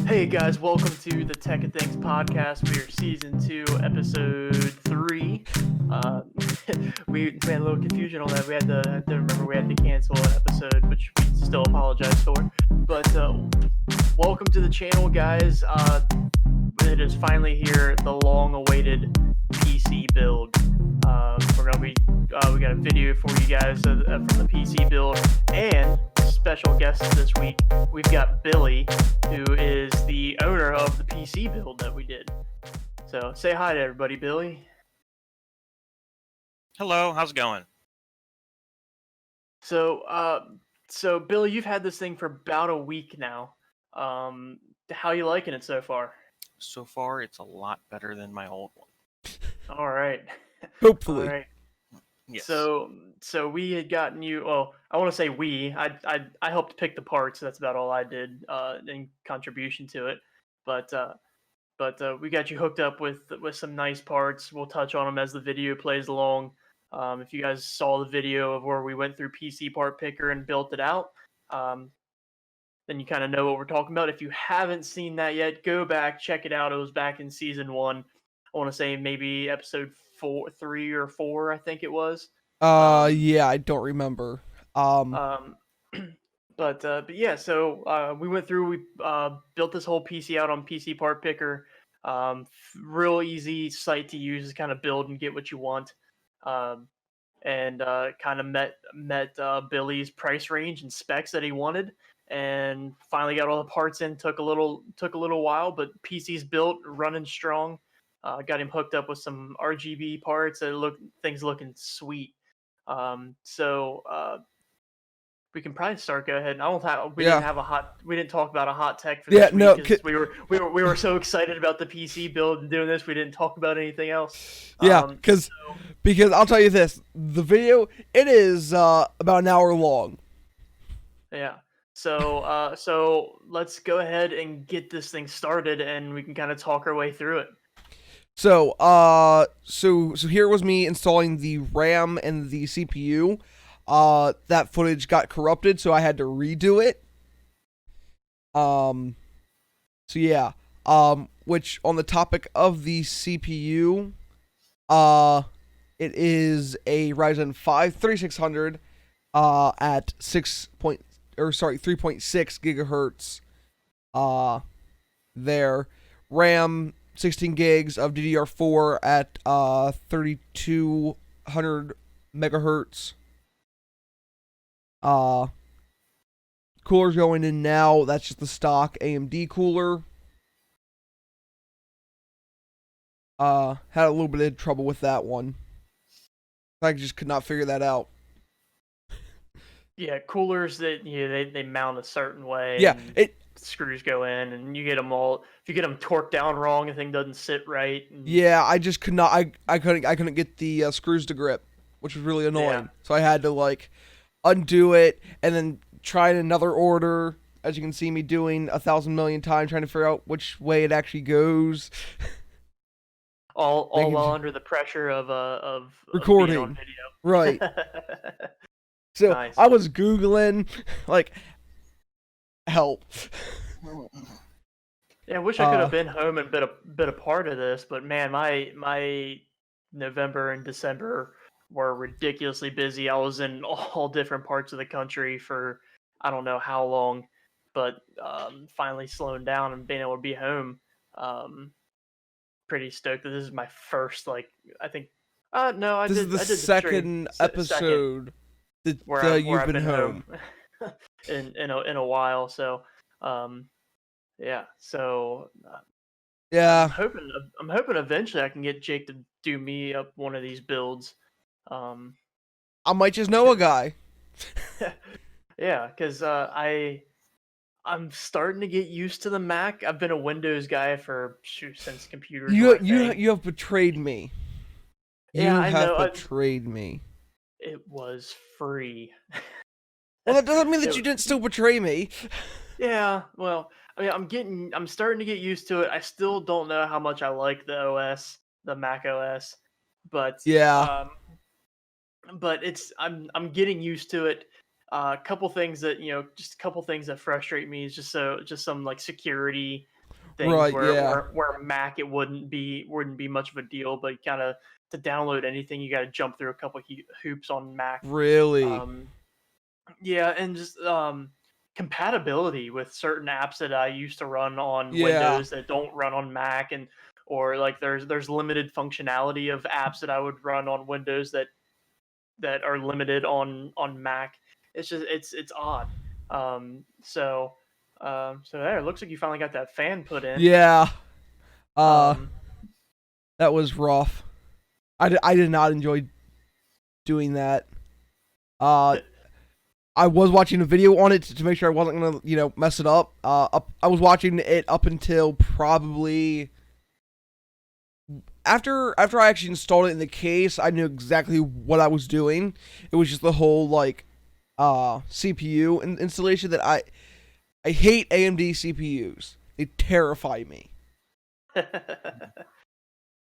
Hey guys, welcome to the Tech and Things podcast. We are season 2, episode 3. We had a little confusion on that. We had to remember we had to cancel an episode, which we still apologize for. But welcome to the channel, guys. It is finally here, the long-awaited PC build. We got a video for you guys from the PC build, and special guests this week. We've got Billy, who is the owner of the PC build that we did. So say hi to everybody, Billy. Hello, how's it going? So Billy, you've had this thing for about a week now. How you liking it so far? So far, it's a lot better than my old one. All right. Hopefully. All right. Yes. So we had gotten you. Well, I want to say we. I helped pick the parts. That's about all I did in contribution to it. But we got you hooked up with some nice parts. We'll touch on them as the video plays along. If you guys saw the video of where we went through PC Part Picker and built it out, then you kind of know what we're talking about. If you haven't seen that yet, go back, check it out. It was back in season 1. I want to say maybe episode 3 or 4, I think it was. Yeah, I don't remember. But yeah, so we went through. We built this whole PC out on PC Part Picker. Real easy site to use to kind of build and get what you want. And kind of met Billy's price range and specs that he wanted, and finally got all the parts in. Took a little while, but PC's built, running strong. Got him hooked up with some RGB parts. Things looking sweet. So we can probably start. Go ahead. We didn't talk about a hot tech for this week because we were so excited about the PC build and doing this. We didn't talk about anything else. Yeah, because I'll tell you this: the video, it is about an hour long. Yeah. So let's go ahead and get this thing started, and we can kind of talk our way through it. So here was me installing the RAM and the CPU. That footage got corrupted, so I had to redo it. So yeah. Which on the topic of the CPU, it is a Ryzen 5 3600 at 3.6 gigahertz. There, RAM 16 gigs of DDR4 at 3200 megahertz. Cooler's going in now. That's just the stock AMD cooler. Had a little bit of trouble with that one. I just could not figure that out. Yeah, coolers that they mount a certain way. Yeah, screws go in, and you get them all. If you get them torqued down wrong, the thing doesn't sit right. Yeah, I just could not. I couldn't get the screws to grip, which was really annoying. Yeah. So I had to undo it and then try another order. As you can see me doing 1,000 million times, trying to figure out which way it actually goes. All while under the pressure of recording being on video. Right. So nice. I was Googling, help. Yeah, I wish I could have been home and been a part of this, but man, my November and December were ridiculously busy. I was in all different parts of the country for I don't know how long, but finally slowing down and being able to be home. Pretty stoked that this is my first I think. No, this is the second episode. Where you've been home in a while, so yeah. So yeah, I'm hoping eventually I can get Jake to do me up one of these builds. I might just know a guy. Yeah, because I'm starting to get used to the Mac. I've been a Windows guy since computers. You have betrayed me. Yeah, you have betrayed me. It was free. Well, that doesn't mean that you didn't still betray me. Yeah, well, I mean, I'm starting to get used to it. I still don't know how much I like the OS, the Mac OS, but yeah. But I'm getting used to it. A couple things that just a couple things that frustrate me is just some like security things Right, where yeah. Mac it wouldn't be much of a deal, but kind of to download anything you got to jump through a couple hoops on Mac. Really? Um, yeah, and just compatibility with certain apps that I used to run on Yeah. Windows that don't run on Mac, and or like there's limited functionality of apps that I would run on Windows that are limited on Mac. It's just it's odd. So there, it looks like you finally got that fan put in. Yeah. Um, That was rough. I did not enjoy doing that. I was watching a video on it to make sure I wasn't gonna, mess it up. I was watching it up until probably after I actually installed it in the case. I knew exactly what I was doing. It was just the whole like CPU installation that I hate AMD CPUs. They terrify me.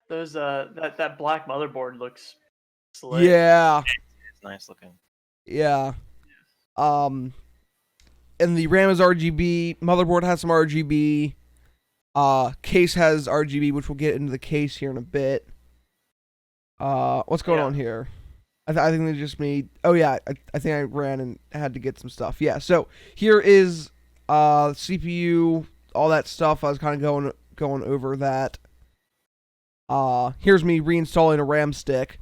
those that black motherboard looks slick. Yeah, It's nice looking. yeah. And the RAM is RGB. Motherboard has some RGB. Case has RGB, which we'll get into the case here in a bit. What's going on here? I think they just made. Oh yeah, I think I ran and had to get some stuff. Yeah, so here is CPU, all that stuff. I was kind of going over that. Here's me reinstalling a RAM stick.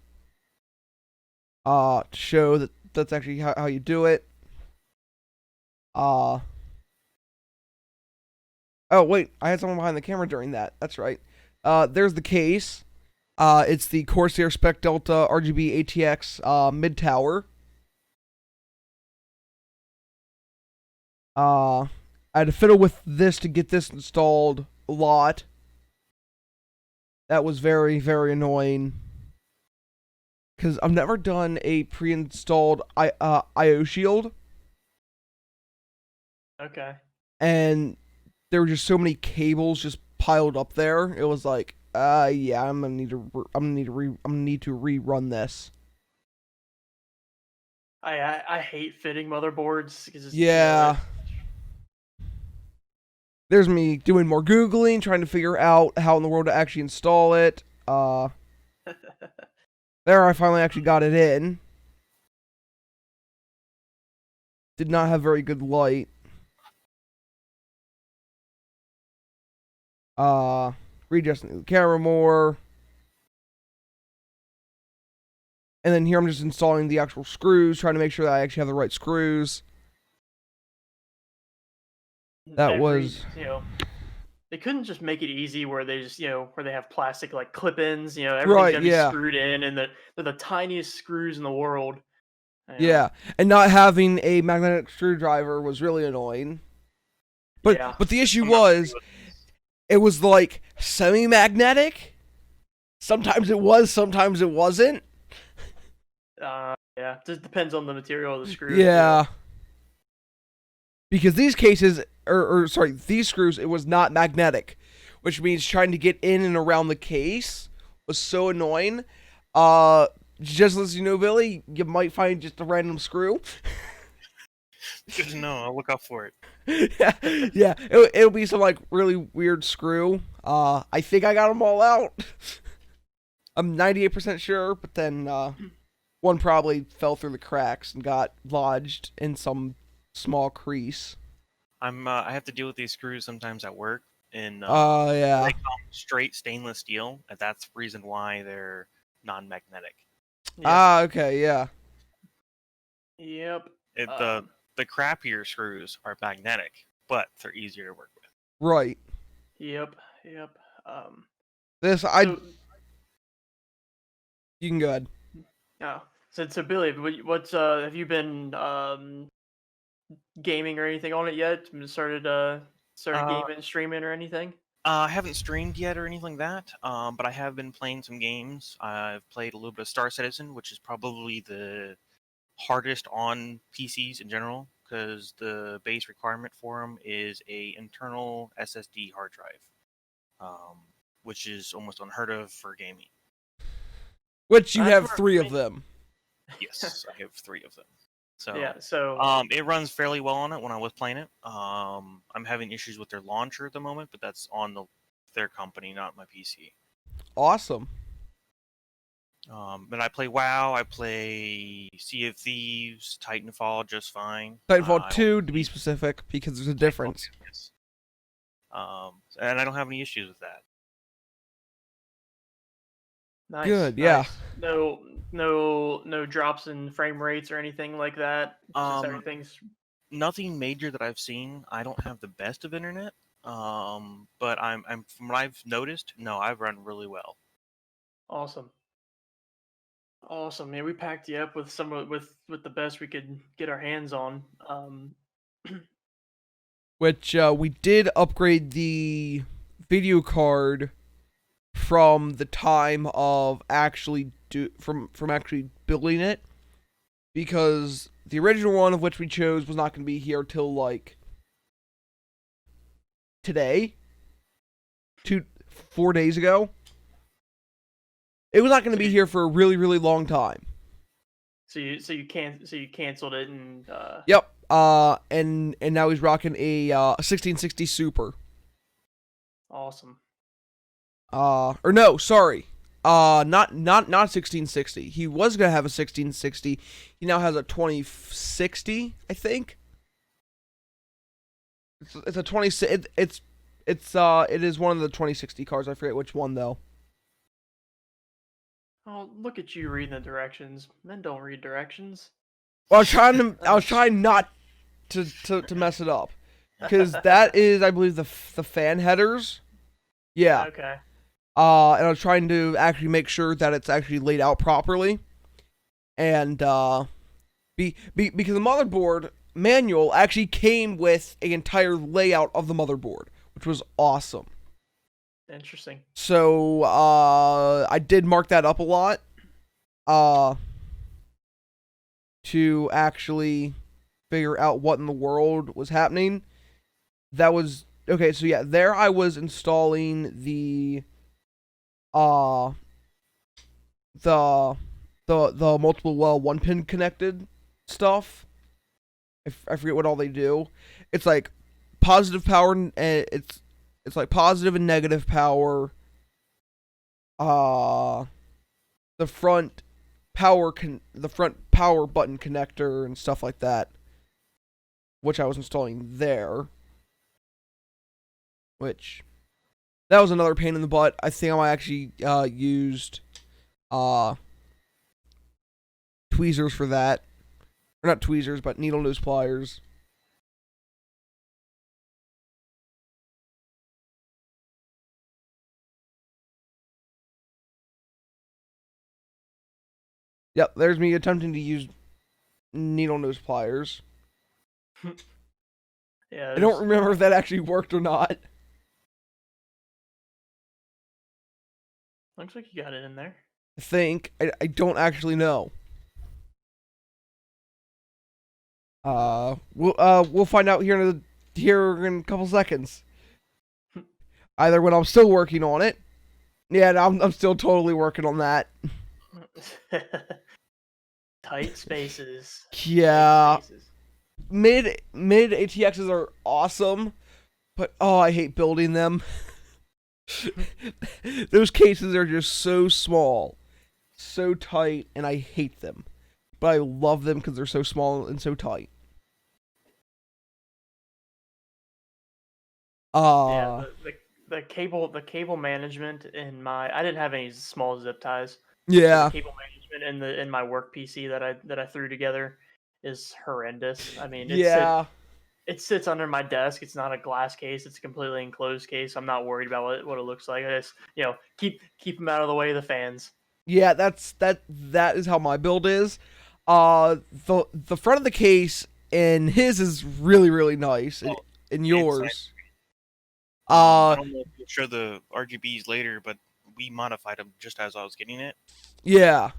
To show that that's actually how you do it. Oh wait, I had someone behind the camera during that. That's right. There's the case. It's the Corsair Spec Delta RGB ATX mid tower. I had to fiddle with this to get this installed a lot. That was very, very annoying. Because I've never done a pre-installed IO shield. Okay. And there were just so many cables just piled up there. It was like, yeah, I'm gonna need to rerun this. I hate fitting motherboards because Yeah. There's me doing more Googling, trying to figure out how in the world to actually install it. There, I finally actually got it in. Did not have very good light. Readjusting the camera more. And then here I'm just installing the actual screws, trying to make sure that I actually have the right screws. That was... They couldn't just make it easy where they just, where they have plastic like clip-ins, everything's Right, gotta be yeah. screwed in, and they're the tiniest screws in the world. Yeah, and not having a magnetic screwdriver was really annoying. But the issue was, it was like semi-magnetic. Sometimes it was, sometimes it wasn't. Yeah, just depends on the material of the screw. Yeah. Because these cases, these screws, it was not magnetic, which means trying to get in and around the case was so annoying. Just as you know, Billy, you might find just a random screw. Good to know. I'll look out for it. Yeah. It'll be some like really weird screw. I think I got them all out. I'm 98% sure, but then one probably fell through the cracks and got lodged in some small crease. I have to deal with these screws sometimes at work, and yeah. they come straight stainless steel, and that's the reason why they're non-magnetic. Yeah. Okay, yeah. Yep. The crappier screws are magnetic, but they're easier to work with. Right. Yep. You can go ahead. Oh, so Billy, what's have you been gaming or anything on it yet? Started gaming, streaming, or anything? I haven't streamed yet or anything like that, but I have been playing some games. I've played a little bit of Star Citizen, which is probably the hardest on PCs in general, because the base requirement for them is a internal SSD hard drive, which is almost unheard of for gaming. Which you have 3 of them. Yes, I have 3 of them. So Yeah. So it runs fairly well on it when I was playing it. I'm having issues with their launcher at the moment, but that's on their company, not my PC. Awesome. But I play WoW, I play Sea of Thieves, Titanfall just fine. Titanfall I 2, to be specific, because there's a difference. yes. And I don't have any issues with that. nice. Good, yeah. Nice. No drops in frame rates or anything like that. It's just everything's Nothing major that I've seen. I don't have the best of internet. But I'm from what I've noticed, no, I've run really well. awesome. Awesome. Yeah, we packed you up with with the best we could get our hands on. Which we did upgrade the video card from the time of actually from actually building it, because the original one of which we chose was not going to be here till like today, 4 days ago. It was not going to be here for a really, really long time. So you canceled it and Yep. And now he's rocking a 1660 Super. awesome. Or no, sorry. Not 1660. He was gonna have a 1660. He now has a 2060, I think. It's a 20. It is one of the 2060 cars. I forget which one though. Oh, look at you reading the directions. Men don't read directions. Well, I was trying not to mess it up, because that is, I believe, the fan headers. Yeah. Okay. And I was trying to actually make sure that it's actually laid out properly, and because the motherboard manual actually came with an entire layout of the motherboard, which was awesome. Interesting. So I did mark that up a lot, to actually figure out what in the world was happening. That was okay. So yeah, there I was installing the multiple one pin connected stuff. I forget what all they do. It's like positive power, and it's like positive and negative power. The front power button connector and stuff like that, which I was installing there. Which, that was another pain in the butt. I think I actually used tweezers for that. Or not tweezers, but needle nose pliers. Yep, there's me attempting to use needle nose pliers. Yeah. I don't remember if that actually worked or not. Looks like you got it in there. I think. I don't actually know. We'll find out here in a couple seconds. Either when I'm still working on it. Yeah, I'm still totally working on that. Tight spaces. Yeah. Tight spaces. Mid ATXs are awesome, but oh, I hate building them. Those cases are just so small, so tight, and I hate them. But I love them because they're so small and so tight. Yeah, the cable management in my, I didn't have any small zip ties. Yeah. The cable management in my work PC that I threw together is horrendous. I mean, it sits under my desk. It's not a glass case. It's a completely enclosed case. I'm not worried about what it looks like. I just, keep them out of the way of the fans. Yeah, that is how my build is. The front of the case and his is really, really nice. And yours. I don't know if you'll show the RGBs later, but we modified them just as I was getting it. Yeah.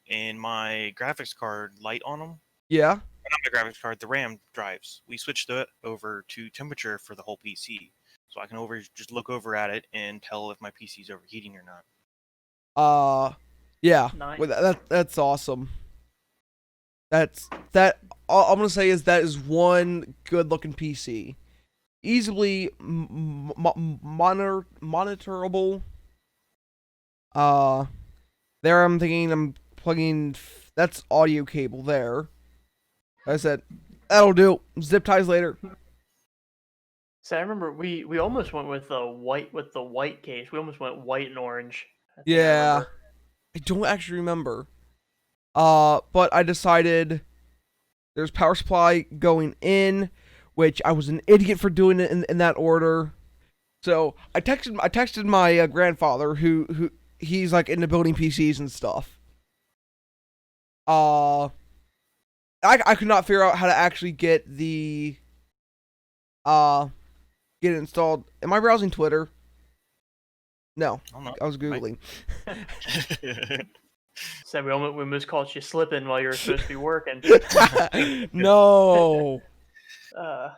And my graphics card light on them. Yeah. Not my graphics card, the RAM drives. We switched it over to temperature for the whole PC, so I can just look over at it and tell if my PC is overheating or not. Yeah. Nice. Well, that's awesome. that. All I'm gonna say is that is one good looking PC, easily monitorable. There I'm thinking I'm plugging. That's audio cable there. I said that'll do. Zip ties later. So I remember we almost went with the white case. We almost went white and orange. I think I Yeah, remember. I don't actually remember. But I decided there's power supply going in, which I was an idiot for doing it in that order. So I texted my grandfather who he's like into building PCs and stuff. I could not figure out how to actually get the get it installed. Am I browsing Twitter? No, I don't know. I was googling. So we almost caught you slipping while you were supposed to be working. No. But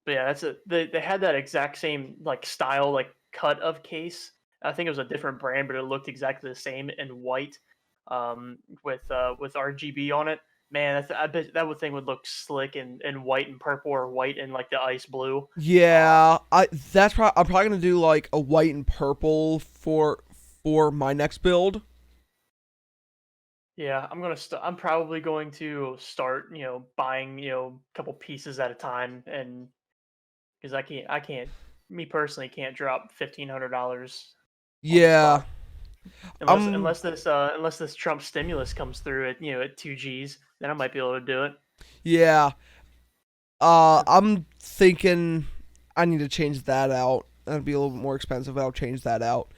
yeah, they had that exact same like style, like cut of case. I think it was a different brand, but it looked exactly the same in white, with RGB on it. Man, I bet that thing would look slick in white and purple, or white and like the ice blue. Yeah, I'm probably gonna do like a white and purple for my next build. Yeah, I'm probably going to start, buying, a couple pieces at a time, and because me personally can't drop $1,500 on the Yeah, spot. Unless this Trump stimulus comes through at 2 Gs, then I might be able to do it. yeah. I'm thinking I need to change that out. That'd be a little bit more expensive, but I'll change that out.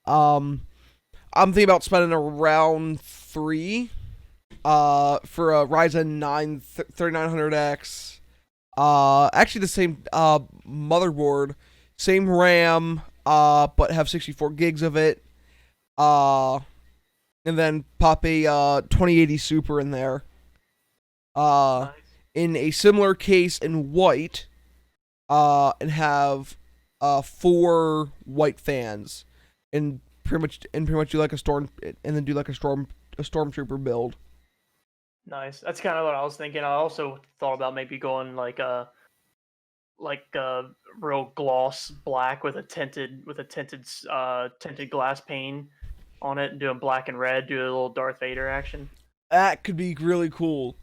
I'm thinking about spending around 3 for a Ryzen 9 3900X. Actually the same motherboard, same RAM, but have 64 gigs of it. And then pop a 2080 Super in there. Nice. In a similar case in white, and have 4 white fans, and pretty much do like a storm, and then do like a stormtrooper build. Nice. That's kind of what I was thinking. I also thought about maybe going like a real gloss black with a tinted glass pane on it, and doing black and red, do a little Darth Vader action. That could be really cool.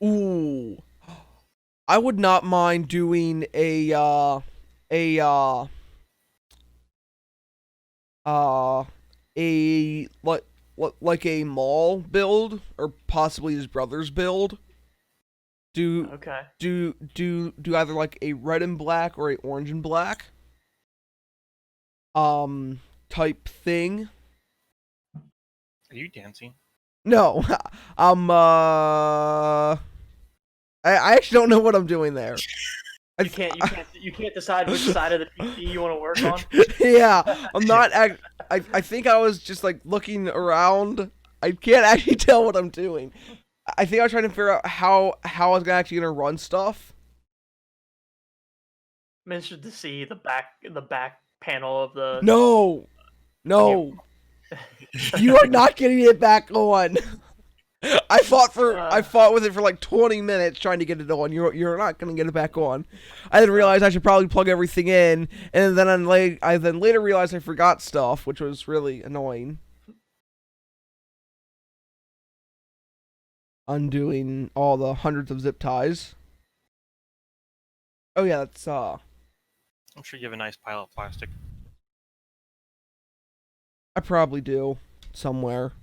Ooh, I would not mind doing a uh a like a Maul build, or possibly his brother's build. Do Okay. do either like a red and black or a orange and black type thing. Are you dancing? No, I actually don't know what I'm doing there. You can't decide which side of the PC you want to work on. Yeah, I'm not. I think I was just like looking around. I can't actually tell what I'm doing. I think I was trying to figure out how I was actually gonna run stuff. I'm interested to see the back panel of the. No, you are not getting it back on. I fought with it for like 20 minutes trying to get it on. You're not gonna get it back on. I then realized I should probably plug everything in, and then I then later realized I forgot stuff, which was really annoying. Undoing all the hundreds of zip ties. Oh yeah, that's I'm sure you have a nice pile of plastic. I probably do somewhere.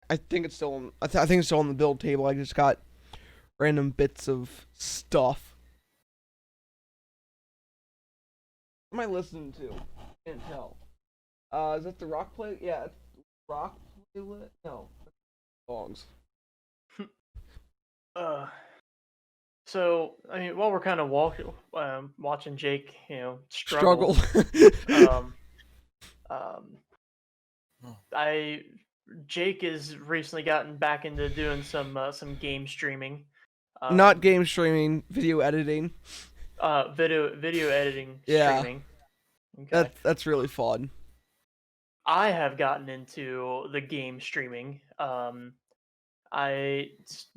I think it's still on. I think it's still on the build table. I just got random bits of stuff. What am I listening to? Can't tell. Is that the rock play? Yeah, it's rock playlist. No, songs. So I mean, while we're kind of watching Jake, struggle. Jake has recently gotten back into doing some game streaming. Not game streaming, video editing. Video editing, Yeah. streaming. Okay. That's really fun. I have gotten into the game streaming.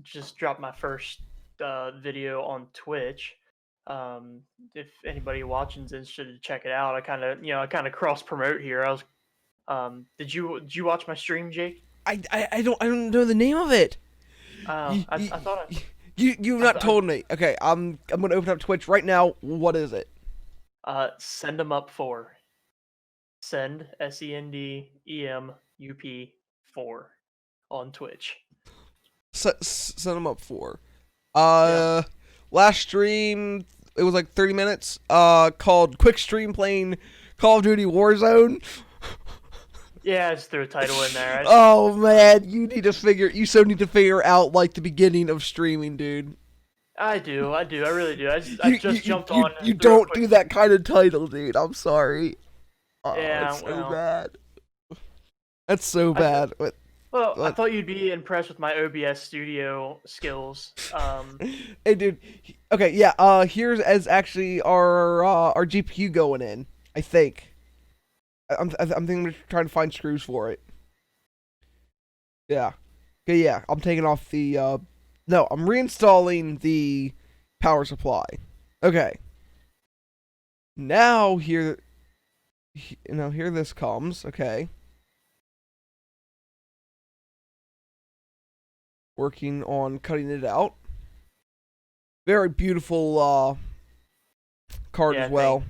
just dropped my first video on Twitch. If anybody watching is interested to check it out, I kind of cross promote here. Did you watch my stream, Jake? I don't know the name of it. I thought You've not told me. Okay, I'm gonna open up Twitch right now. What is it? Send them up 4. Send SENDEMUP 4 on Twitch. Send them up for. Yeah. Last stream it was like 30 minutes. Called Quick Stream playing Call of Duty Warzone. Yeah, I just threw a title in there. Oh man, you so need to figure out like the beginning of streaming, dude. I really do. I just jumped on. You don't do that kind of title, dude. I'm sorry. Yeah, it's so bad. That's so bad. I thought you'd be impressed with my OBS studio skills. Hey, dude. Okay, yeah. Here's as actually our GPU going in. I think. I'm thinking we're trying to find screws for it. Yeah. Okay, yeah. I'm taking off the. No, I'm reinstalling the power supply. Okay. Now here this comes. Okay. Working on cutting it out. Very beautiful card as well.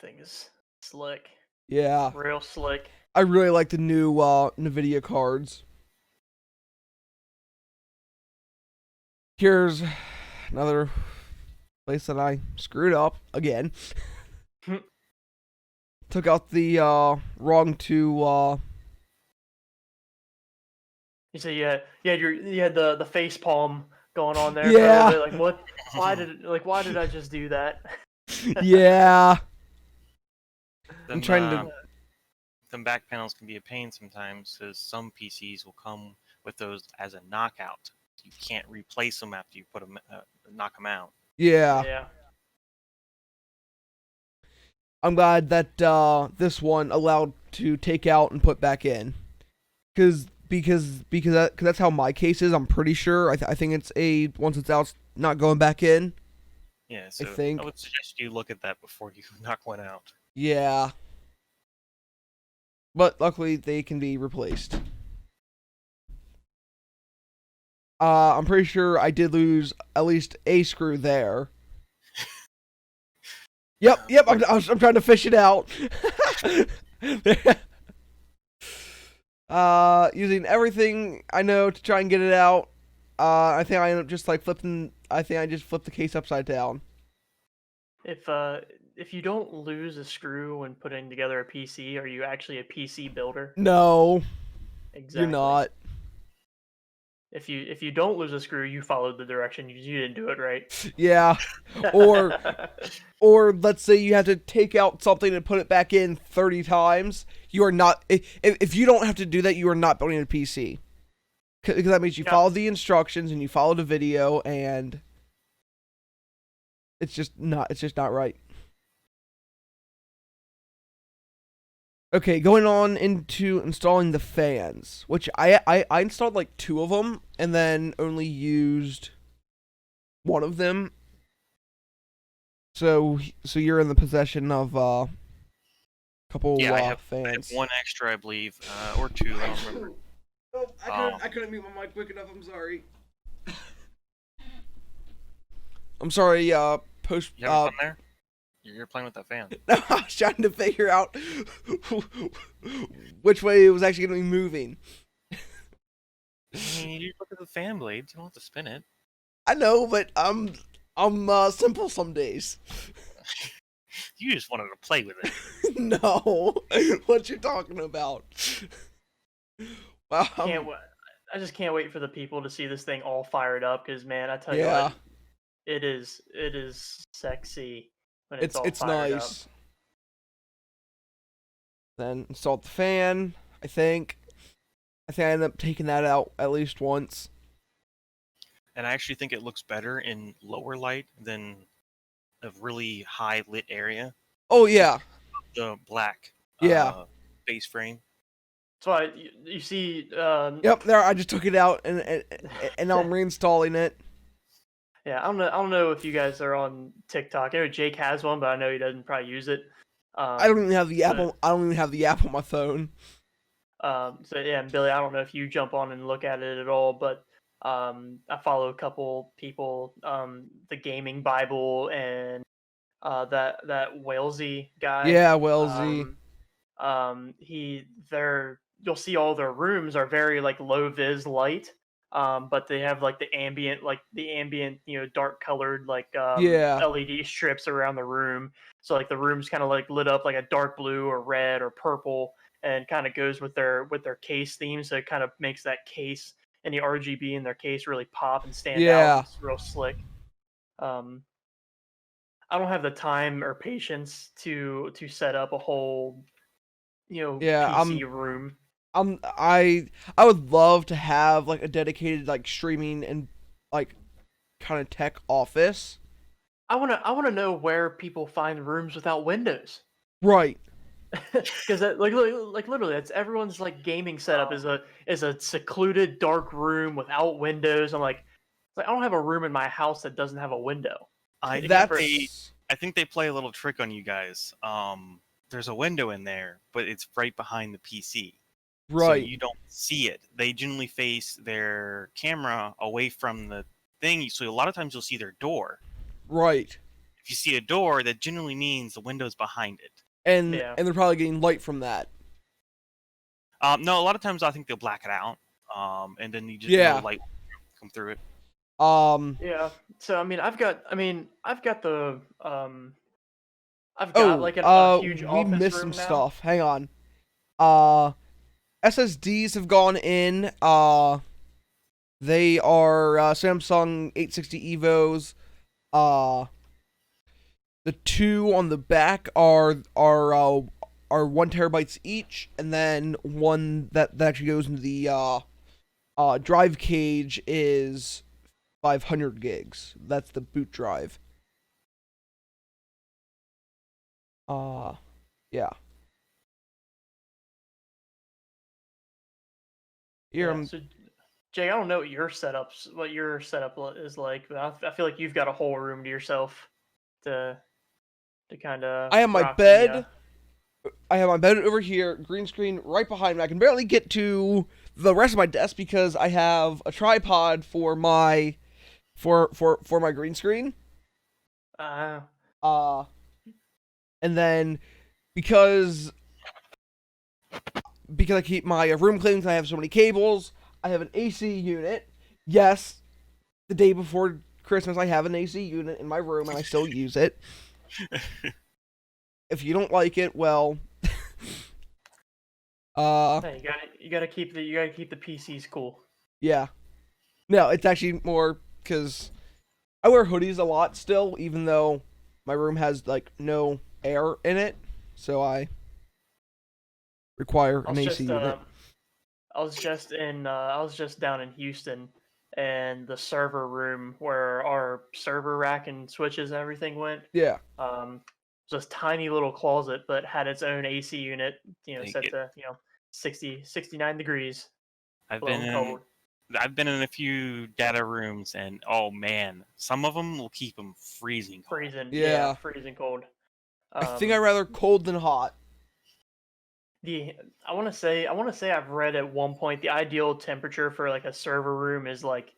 Thing is slick. Yeah. Real slick. I really like the new NVIDIA cards. Here's another place that I screwed up again. Took out the wrong two. You said you had the face palm going on there. Yeah. Like what? Why did I just do that? Yeah. I'm trying to. Them back panels can be a pain sometimes, because some PCs will come with those as a knockout. You can't replace them after you put them, knock them out. Yeah. Yeah. I'm glad that this one allowed to take out and put back in, because that's how my case is. I'm pretty sure. I think it's once it's out, it's not going back in. Yeah, so I would suggest you look at that before you knock one out. Yeah. But luckily they can be replaced. I'm pretty sure I did lose at least a screw there. Yep. I'm trying to fish it out. Using everything I know to try and get it out. I think I ended up just like flipping. I think I just flipped the case upside down. If you don't lose a screw when putting together a PC, are you actually a PC builder? No. Exactly. You're not. If you don't lose a screw, you followed the direction. You didn't do it right. Yeah. Or let's say you have to take out something and put it back in 30 times. You are not. If you don't have to do that, you are not building a PC. Because that means you follow the instructions and you follow the video, and it's just not right. Okay, going on into installing the fans, which I installed like 2 of them and then only used 1 of them. So you're in the possession of a couple fans. I have 1 extra, I believe, or 2. I don't remember. Oh, I couldn't mute my mic quick enough. I'm sorry. I'm sorry. Post. You having fun there? You're playing with that fan. I was trying to figure out which way it was actually going to be moving. I mean, you look at the fan blades. You don't have to spin it. I know, but I'm simple some days. You just wanted to play with it. No, what you talking about? Wow. I just can't wait for the people to see this thing all fired up. Because man, I tell you Yeah. what, it is sexy when it's all It's fired nice. up. Then installed the fan. I think I ended up taking that out at least once. And I actually think it looks better in lower light than a really high lit area. Oh yeah. The black Yeah. base frame. So you see, Yep, there. I just took it out and now I'm reinstalling it. yeah, I don't know if you guys are on TikTok. I know Jake has one, but I know he doesn't probably use it. I don't even have the app. But, I don't even have the app on my phone. so yeah, and Billy, I don't know if you jump on and look at it at all, but I follow a couple people, the Gaming Bible and that Walesy guy. Yeah, Wellesley. You'll see all their rooms are very like low vis light, but they have like the ambient, dark colored like Yeah, LED strips around the room. So like the room's kind of like lit up like a dark blue or red or purple, and kind of goes with their case theme. So it kind of makes that case and the RGB in their case really pop and stand out. yeah, It's real slick. Um, I don't have the time or patience to set up a whole yeah. PC room. I would love to have like a dedicated like streaming and like kind of tech office. I wanna know where people find rooms without windows. Right. Because like literally that's everyone's like gaming setup is a secluded dark room without windows. I'm like I don't have a room in my house that doesn't have a window. I Except for- That's I think they play a little trick on you guys. There's a window in there, but it's right behind the PC. So right. you don't see it. They generally face their camera away from the thing, so a lot of times you'll see their door. Right. If you see a door, that generally means the window's behind it. And Yeah. and they're probably getting light from that. No, a lot of times I think they'll black it out, and then you just Yeah. no light come through it. Yeah. So I've got the I've got like a huge we office missed room some now. stuff. Hang on. SSDs have gone in. They are Samsung 860 Evos. The two on the back are 1 terabytes each, and then one that actually goes into the drive cage is 500 gigs. That's the boot drive. Yeah. Here, Yeah, so Jay, I don't know what your setup is like, but I feel like you've got a whole room to yourself to kind of. I have my bed. I have my bed over here, green screen right behind me. I can barely get to the rest of my desk because I have a tripod for my my green screen. Uh, And then because I keep my room clean, I have so many cables. I have an AC unit. Yes, the day before Christmas, I have an AC unit in my room, and I still use it. If you don't like it, well, hey, you gotta keep the PCs cool. yeah. No, it's actually more because I wear hoodies a lot still, even though my room has like no air in it, so I require an AC unit. I was just down in Houston, and the server room where our server rack and switches and everything went. Yeah. Just tiny little closet, but had its own AC unit. Set to 69 degrees. I've Blowing been in, cold. I've been in a few data rooms, and oh man, some of them will keep them freezing cold. Freezing. Yeah. Freezing cold. I think I'd rather cold than hot. I want to say I've read at one point the ideal temperature for like a server room is like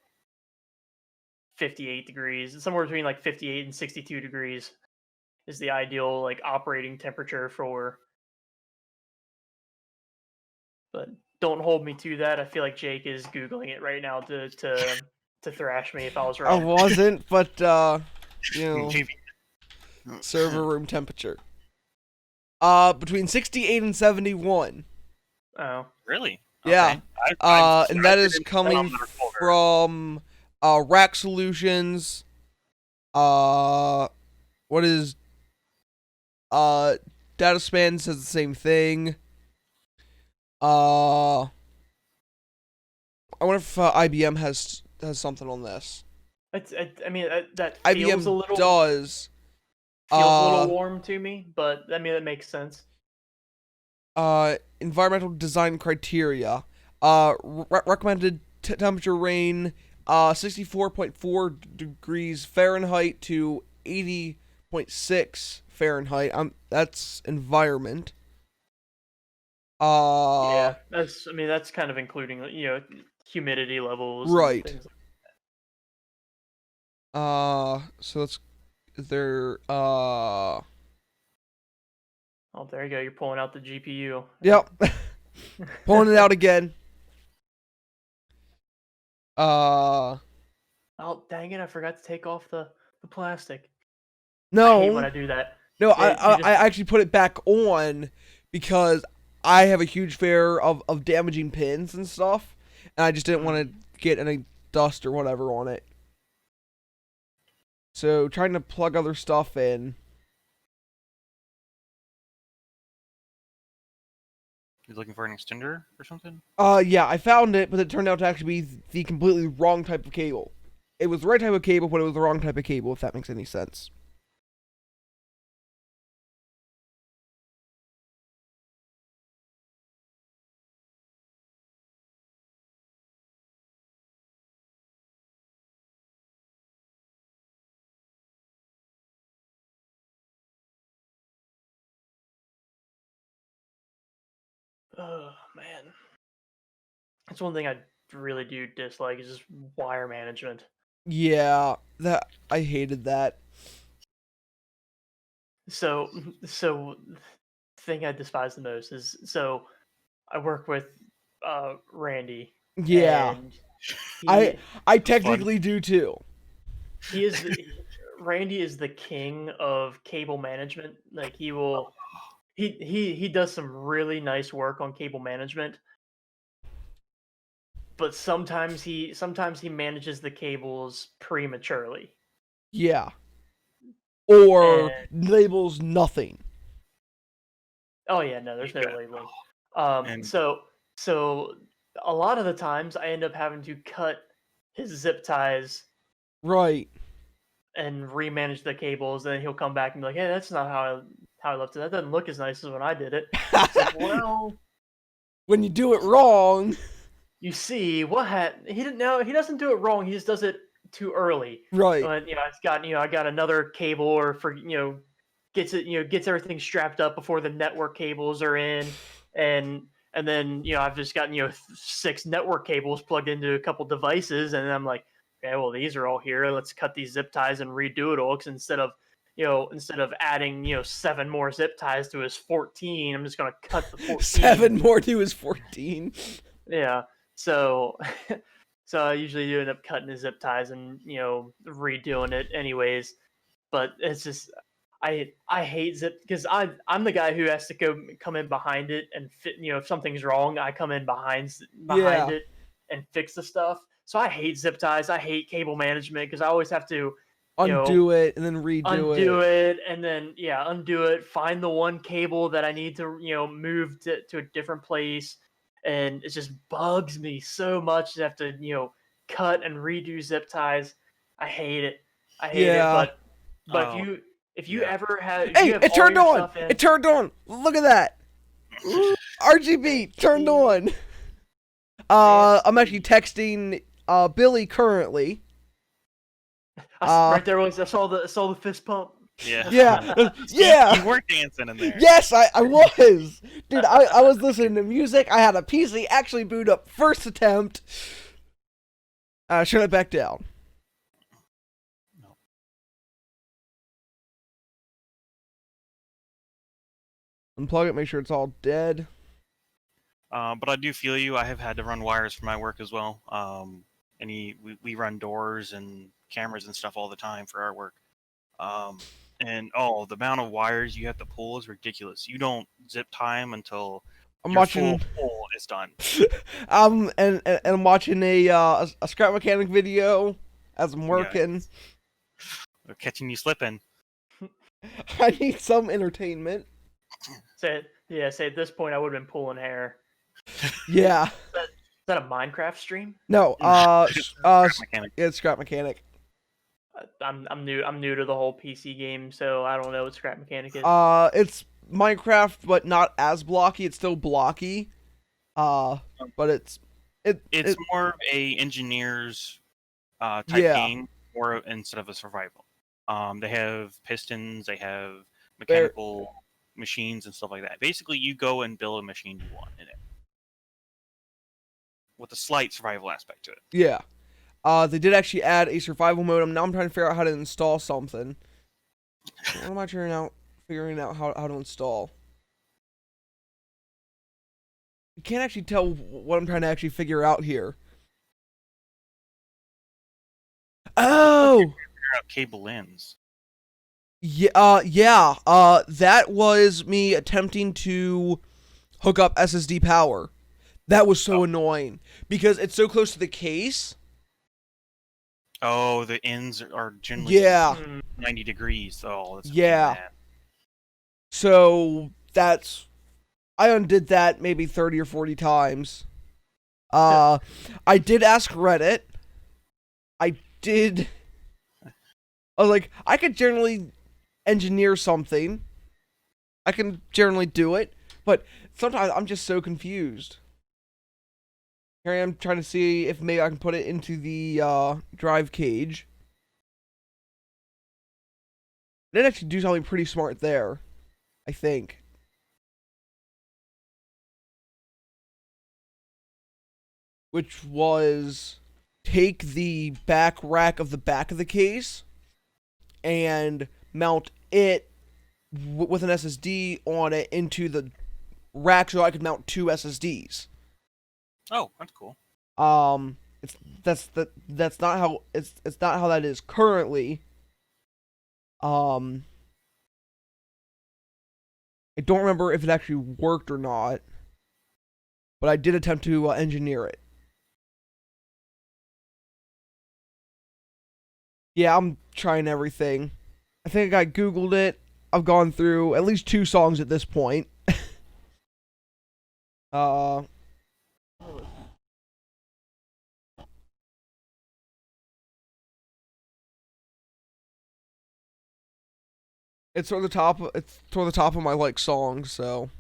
58 degrees. It's somewhere between like 58 and 62 degrees is the ideal like operating temperature for. But don't hold me to that. I feel like Jake is googling it right now to thrash me if I was I wrong. wasn't, but server room temperature. Between 68 and 71. Oh, Really? Yeah. Okay. And that is coming from Rack Solutions. What is Dataspan says the same thing. I wonder if IBM has something on this. that feels IBM a little does. feels a little warm to me, but that makes sense. Environmental design criteria. Recommended temperature range 64.4 degrees Fahrenheit to 80.6 Fahrenheit. That's environment. Yeah, that's kind of including humidity levels and Right. things. So let's there. Oh, there you go. You're pulling out the GPU. Yep. Pulling it out again. Oh, dang it! I forgot to take off the plastic. No. I hate when I do that. No, I actually put it back on because I have a huge fear of damaging pins and stuff, and I just didn't want to get any dust or whatever on it. So trying to plug other stuff in. You looking for an extender or something? Yeah, I found it, but it turned out to actually be the completely wrong type of cable. It was the right type of cable, but it was the wrong type of cable, if that makes any sense. Oh man, that's one thing I really do dislike is just wire management. Yeah, I hated that. So thing I despise the most is I work with Randy. Yeah, And I technically do too. he is Randy is the king of cable management. Like he does some really nice work on cable management, but sometimes he manages the cables prematurely. Yeah. Or And labels nothing. oh yeah, no, there's no labeling. And So a lot of the times I end up having to cut his zip ties Right. and remanage the cables, and then he'll come back and be like, "Hey, that's not how I left it. That doesn't look as nice as when I did it." It's like, well, When you do it wrong. you see, he didn't know. He doesn't do it wrong. He just does it too early. Right. But I got another cable, or gets everything strapped up before the network cables are in, and then I've just got 6 network cables plugged into a couple devices, and I'm like, okay, well these are all here. Let's cut these zip ties and redo it all. Because instead of adding 7 more zip ties to his 14, I'm just gonna cut the 14. 7 more to his 14. Yeah. So so I usually do end up cutting the zip ties and redoing it anyways. But it's just I hate zip because I'm the guy who has to come in behind it and fit. If something's wrong, I come in behind Yeah. it and fix the stuff. So I hate zip ties. I hate cable management because I always have to Undo it and then redo it, and then undo it. Find the one cable that I need to move to a different place, and it just bugs me so much to have to cut and redo zip ties. I hate it. I hate it. But if you ever have Hey, it turned on. It turned on. Look at that. RGB turned on. I'm actually texting Billy currently. Right there was I saw the fist pump. yeah. Yeah. Yeah. You were dancing in there. Yes, I was. Dude, I was listening to music. I had a PC actually boot up first attempt. Shut it back down. Unplug it, make sure it's all dead. But I do feel you. I have had to run wires for my work as well. We run doors and cameras and stuff all the time for our work. And the amount of wires you have to pull is ridiculous. You don't zip tie them until your full pull is done. And I'm watching a scrap mechanic video as I'm working. Yeah, they're catching you slipping. I need some entertainment. Say at this point I would have been pulling hair. Yeah. Is that a Minecraft stream? No, Scrap mechanic. it's scrap mechanic. I'm new to the whole PC game, so I don't know what scrap mechanic is. It's Minecraft, but not as blocky. It's still blocky. But it's more of a engineer's type Yeah. game, or instead of a survival. They have pistons, they have mechanical machines and stuff like that. Basically, you go and build a machine you want in it, with a slight survival aspect to it. Yeah. They did actually add a survival mode. Now I'm trying to figure out how to install something. What am I figuring out how to install? You can't actually tell what I'm trying to actually figure out here. Oh! Figure out cable ends. Yeah. That was me attempting to hook up SSD power. That was so annoying because it's so close to the case. Oh, the ends are generally 90 degrees. Oh, that's bad. So I undid that maybe 30 or 40 times. I did ask Reddit. I was like, I could generally engineer something. I can generally do it, but sometimes I'm just so confused. Here I am trying to see if maybe I can put it into the drive cage. I did actually do something pretty smart there, I think. Which was take the back rack of the back of the case and mount it with an SSD on it into the rack so I could mount 2 SSDs. Oh, that's cool. That's not how it's not how that is currently. I don't remember if it actually worked or not, but I did attempt to engineer it. Yeah, I'm trying everything. I think I Googled it. I've gone through at least 2 songs at this point. It's toward the top. It's toward the top of my songs. So.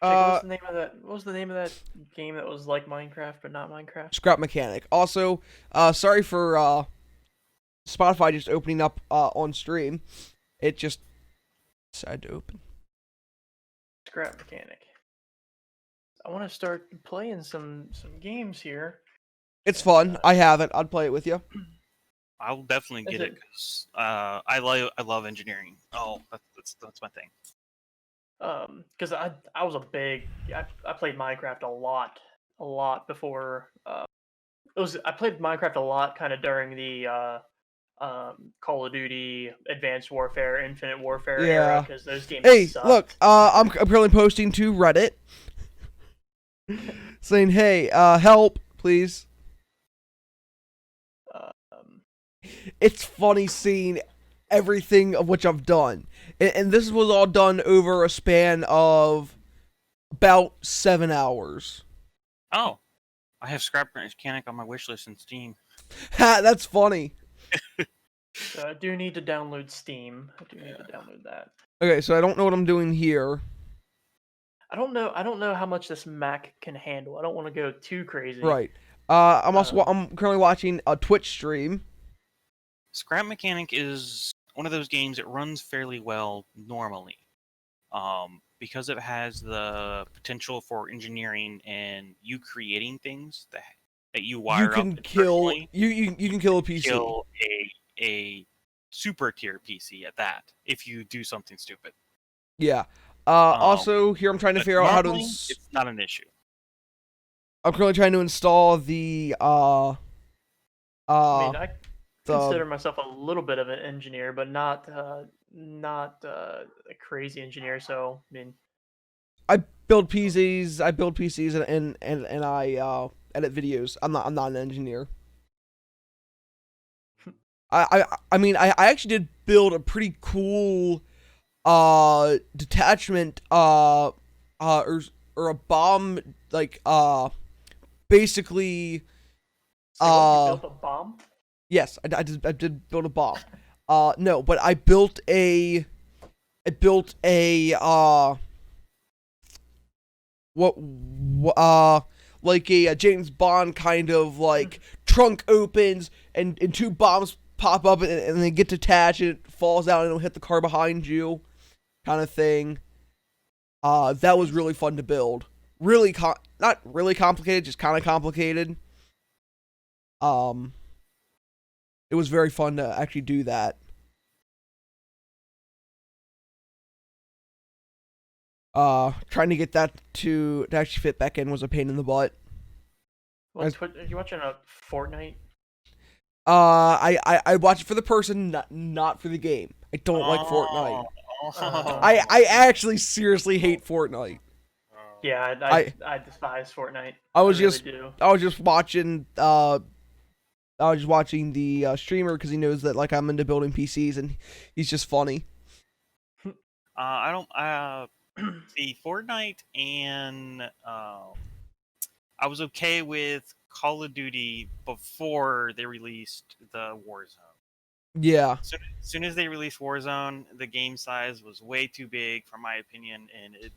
What's the name of that? What was the name of that game that was like Minecraft but not Minecraft? Scrap Mechanic. Also, sorry for Spotify just opening up on stream. It just decided to open. Scrap Mechanic. I want to start playing some games here. It's fun. I have it. I'd play it with you. I'll definitely get it because I love engineering. Oh, that's my thing. Because I was a big I played Minecraft a lot before I played Minecraft a lot kind of during the Call of Duty, Advanced Warfare, Infinite Warfare era because those games sucked. Look, I'm currently posting to Reddit saying, "Hey, help, please." It's funny seeing everything of which I've done. And this was all done over a span of about 7 hours. Oh, I have Scrap Mechanic on my wish list in Steam. Ha, that's funny. So I do need to download Steam. I do need to download that. Okay, so I don't know what I'm doing here. I don't know how much this Mac can handle. I don't want to go too crazy. Right. I'm currently watching a Twitch stream. Scrap Mechanic is one of those games that runs fairly well normally, because it has the potential for engineering and you creating things that you wire up. You can kill a PC. Kill a super tier PC at that if you do something stupid. Yeah. Also, here I'm trying to figure out how to. It's not an issue. I'm currently trying to install the. I mean, I consider myself a little bit of an engineer, but not a crazy engineer. So I mean, I build PCs. And I edit videos. I'm not an engineer. I mean I actually did build a pretty cool detachment or a bomb basically so you built a bomb? Yes, I did build a bomb. No, but I built a like a James Bond kind of like trunk opens and two bombs pop up and they get detached and it falls out and it'll hit the car behind you, kind of thing. That was really fun to build. Really not really complicated, just kind of complicated. It was very fun to actually do that. Trying to get that to actually fit back in was a pain in the butt. Are you watching a Fortnite? I watch it for the person, not for the game. I don't like Fortnite. I actually seriously hate Fortnite. Yeah, I despise Fortnite. I was really just do. I was just watching the streamer because he knows that like I'm into building PCs and he's just funny. I don't see Fortnite, and I was okay with Call of Duty before they released the Warzone. Yeah. So, as soon as they released Warzone, the game size was way too big for my opinion, and it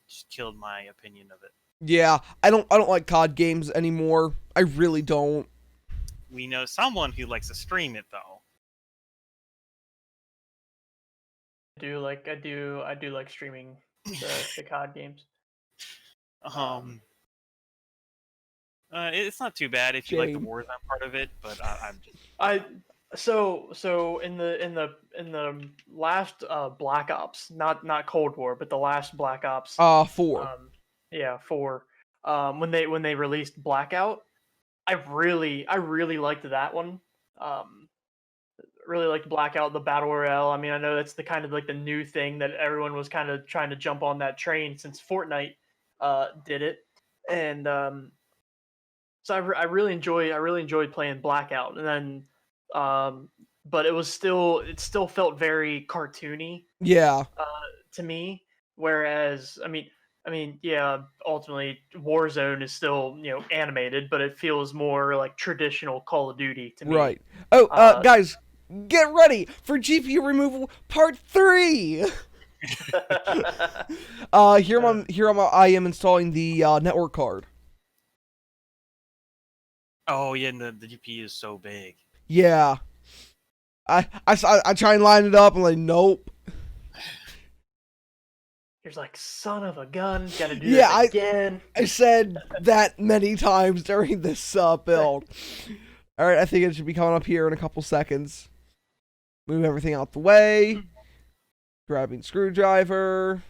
just killed my opinion of it. Yeah, I don't like COD games anymore. I really don't. We know someone who likes to stream it though. I do like streaming the COD games. It's not too bad if you like the Warzone part of it, but I'm just. So in the last Black Ops, not Cold War, but the last Black Ops. 4. 4. When they released Blackout, I really liked that one. Really liked Blackout, the Battle Royale. I mean, I know that's the kind of like the new thing that everyone was kind of trying to jump on that train since Fortnite did it, and so I really enjoyed playing Blackout, and then but it still felt very cartoony. Yeah. To me, whereas yeah, ultimately Warzone is still animated, but it feels more like traditional Call of Duty to me. Right. Oh, guys, get ready for GPU removal part 3. I am installing the network card. Oh yeah, and the GPU is so big. Yeah. I try and line it up and like nope. You're like, son of a gun, gotta do this again. I said that many times during this build. Alright, I think it should be coming up here in a couple seconds. Move everything out the way. Grabbing screwdriver.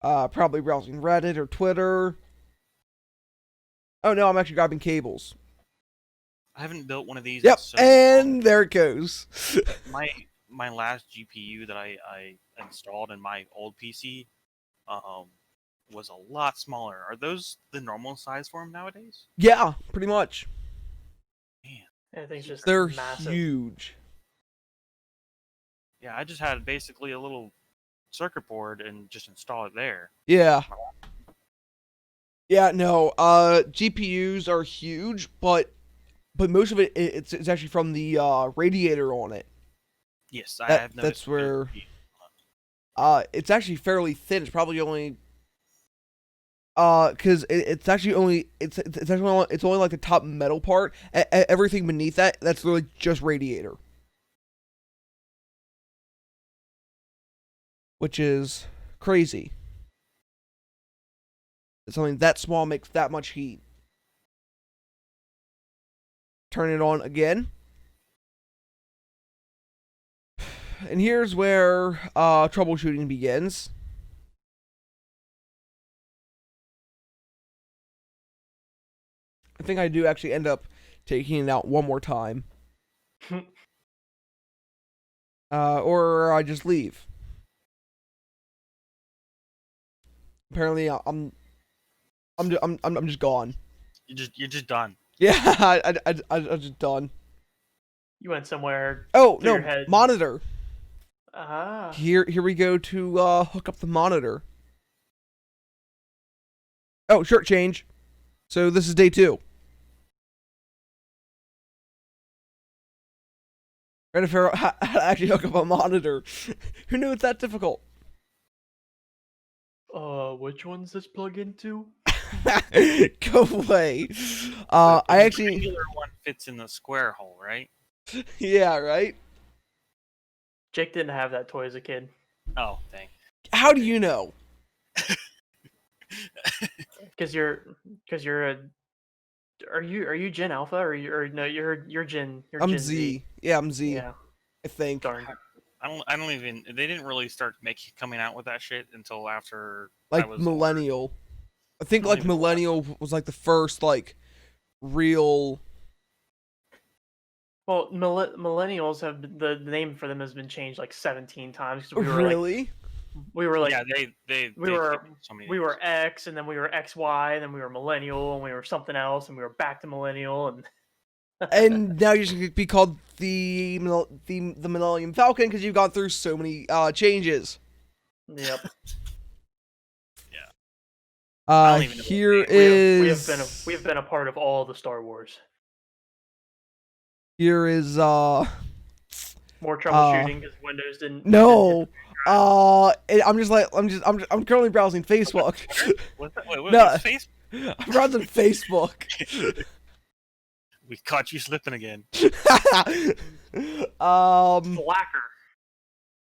Probably browsing Reddit or Twitter. Oh no, I'm actually grabbing cables. I haven't built one of these. Yep, and there it goes. my last GPU that I installed in my old PC was a lot smaller. Are those the normal size for them nowadays? Yeah, pretty much. Man, they're massive. Huge. Yeah, I just had basically a little circuit board and just install it there. Yeah. Yeah, no. GPUs are huge, but most of it's actually from the radiator on it. Yes, I have noticed. That's where. It's actually fairly thin. It's probably only. Because it's actually only it's only like the top metal part. Everything beneath that's really just radiator. Which is crazy. Something that small makes that much heat. Turn it on again. And here's where troubleshooting begins. I think I do actually end up taking it out one more time. Or I just leave. Apparently, I'm just gone. You're just done. Yeah, I'm just done. You went somewhere. Oh no, monitor. Ah. Here we go to hook up the monitor. Oh, shirt change. So this is day 2. Trying to figure out how to actually hook up a monitor. Who knew it's that difficult? Which one's this plug into? Go away. The I actually, rectangular one fits in the square hole, right? yeah, right. Jake didn't have that toy as a kid. Oh, dang. How do you know? Because you're a. Are you Gen Alpha or no? You're Gen. You're I'm Gen Z. Yeah, I'm Z. Yeah. I think. Darn. I don't even. They didn't really start coming out with that shit until after I Like was millennial. I think Not like even older. millennial was like the first like real. Well, millennials have the name for them has been changed like 17 times because we were Really? like Yeah, they we were so many we names. were X and then we were XY and then we were millennial and we were something else and we were back to millennial and And now you should be called the Millennium Falcon because you've gone through so many changes. yep. I don't even know what Here name We is have been a part of all the Star Wars. here is More troubleshooting because Windows didn't. no. I'm currently browsing Facebook. What's that? Wait, No. what's face? I'm browsing Facebook. We caught you slipping again. Slacker.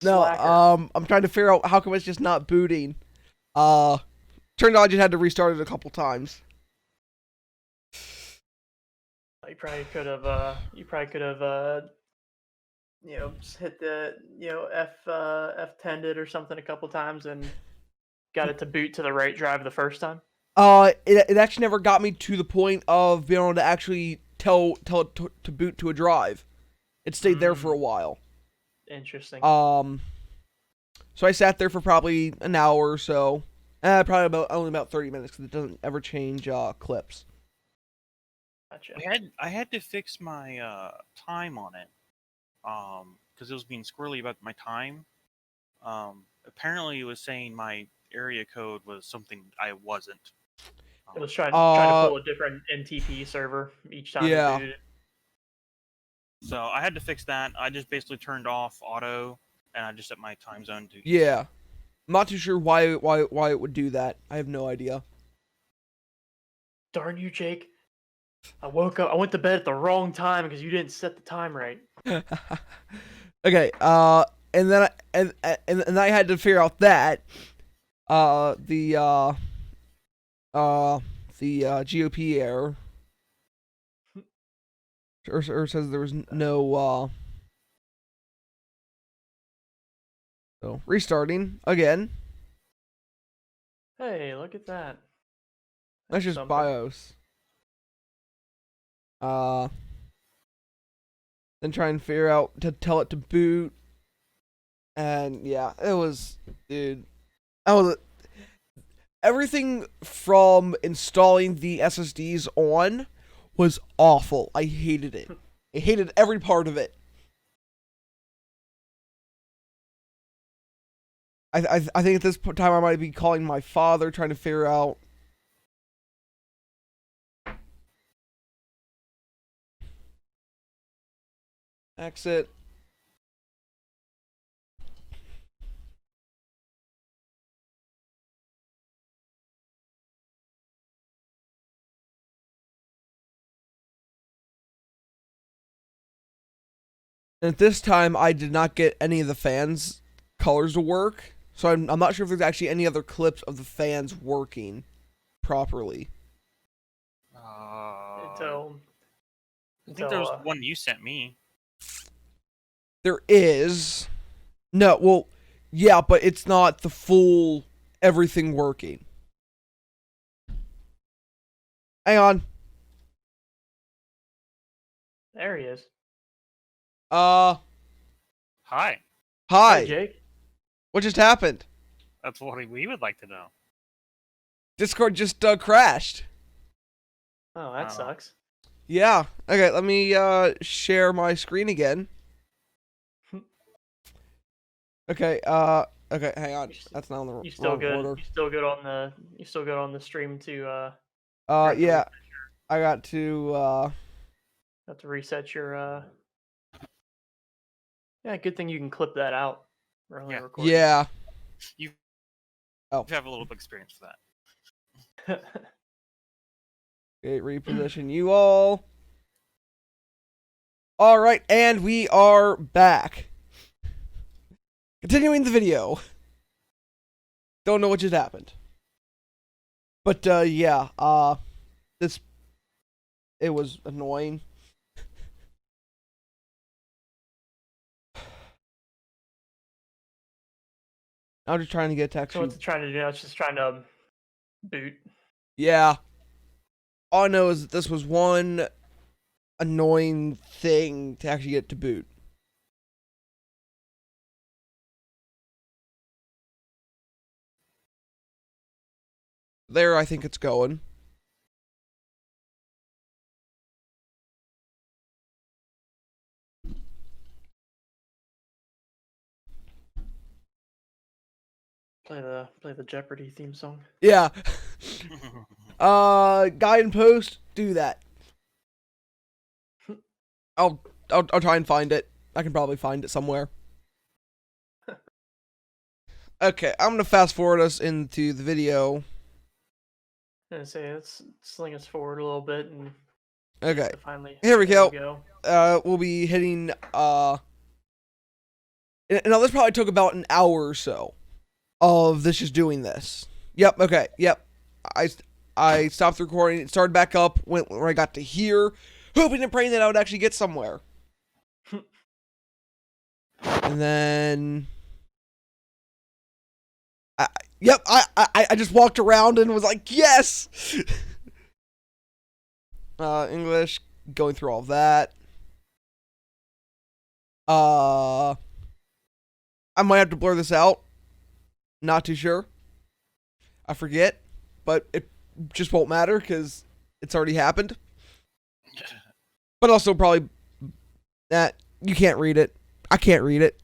No, Slacker. I'm trying to figure out how come it's just not booting. Turned out I just had to restart it a couple times. You probably could have. Just hit the F10'd it or something a couple times and got it to boot to the right drive the first time. It actually never got me to the point of being able to actually tell it to boot to a drive. It stayed there for a while. Interesting. So I sat there for probably an hour or so. Probably only about 30 minutes because it doesn't ever change Gotcha. clips. I had to fix my time on it. Because it was being squirrely about my time. Apparently it was saying my area code was something I wasn't. It was trying to pull a different NTP server each time Yeah. it booted. So I had to fix that. I just basically turned off auto and I just set my time zone to Yeah. I'm not too sure why it would do that. I have no idea. Darn you, Jake. I woke up. I went to bed at the wrong time because you didn't set the time right. Okay. And then I had to figure out that the GOP error or says there was no so restarting again. Hey, look at that. That's just something. BIOS. Then try and figure out to tell it to boot. And yeah, it was, dude. Everything from installing the SSDs on was awful. I hated it. I hated every part of it. I think at this time I might be calling my father trying to figure out. Exit. And at this time, I did not get any of the fans' colors to work, so I'm not sure if there's actually any other clips of the fans working properly. Until I think there was one you sent me. There is. No, well, yeah, but it's not the full everything working. Hang on. There he is. Hi. Hi. Hi, Jake. What just happened? That's what we would like to know. Discord just crashed. Oh, that sucks. Yeah. Okay, let me share my screen again. Okay, okay, hang on. That's not on the You still wrong good? order. You still good on the stream to Yeah. I got to have to reset your Yeah, good thing you can clip that out. We're only recording. Yeah. You Oh. have a little bit of experience for that. Okay, reposition you all. All right, and we are back. Continuing the video. Don't know what just happened. But yeah, it was annoying. I'm just trying to get text. So what's it trying to do? It's just trying to boot. Yeah. All I know is that this was one annoying thing to actually get to boot. There, I think it's going. Play the Jeopardy theme song. Yeah. Guide and post, do that. I'll try and find it. I can probably find it somewhere. Okay, I'm gonna fast forward us into the video. And say let's sling us forward a little bit and Okay, finally here we there go. We'll be hitting now this probably took about an hour or so of this just doing this. Yep, okay, yep. I stopped recording, it started back up when I got to here, hoping and praying that I would actually get somewhere. And then I just walked around and was like, yes! English, going through all of that. I might have to blur this out. Not too sure. I forget, but it just won't matter because it's already happened. But also probably that you can't read it. I can't read it.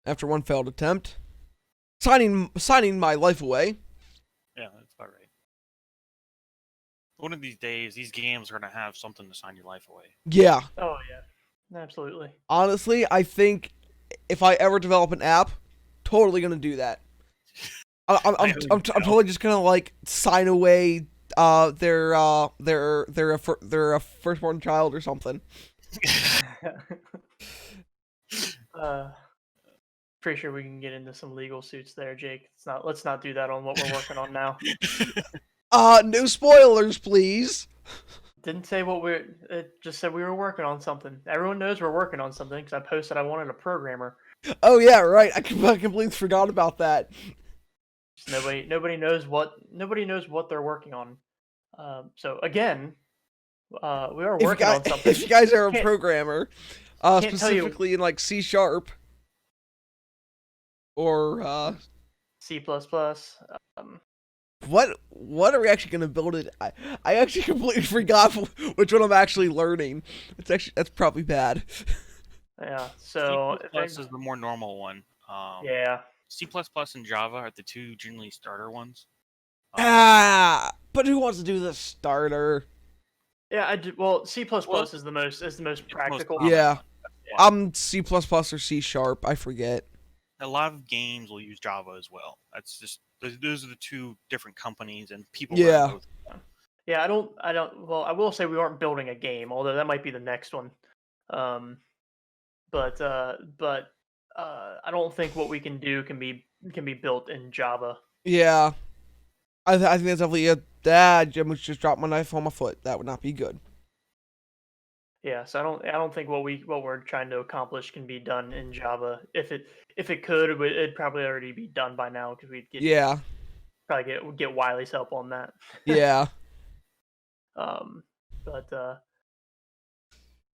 After one failed attempt, signing my life away. Yeah, that's about right. One of these days, these games are gonna have something to sign your life away. Yeah. Oh yeah, absolutely. Honestly, I think if I ever develop an app, totally gonna do that. I'm totally just gonna like sign away their firstborn child or something. Pretty sure we can get into some legal suits there, Jake. Let's not do that on what we're working on now. No spoilers, please. Didn't say it just said we were working on something. Everyone knows we're working on something because I posted I wanted a programmer. Oh yeah, right. I completely forgot about that. Just nobody knows what they're working on. So again, we are working on something. If you guys are a programmer, specifically in like C# or C++. What are we actually going to build it? I actually completely forgot which one I'm actually learning. That's probably bad. Yeah. So C++ is the more normal one. Yeah. C++ and Java are the two generally starter ones. But who wants to do the starter? Yeah, well, C++ is the most practical. Yeah. I'm C++ or C#. I forget. A lot of games will use Java as well. That's just those are the two different companies and people. Yeah. Yeah, I don't. Well, I will say we aren't building a game, although that might be the next one. But I don't think what we can do can be built in Java. Yeah. I think that's definitely a dad. Jim just dropped my knife on my foot. That would not be good. Yeah, so I don't think what we're trying to accomplish can be done in Java. If it could, it'd probably already be done by now because we'd get Wiley's help on that. Yeah. But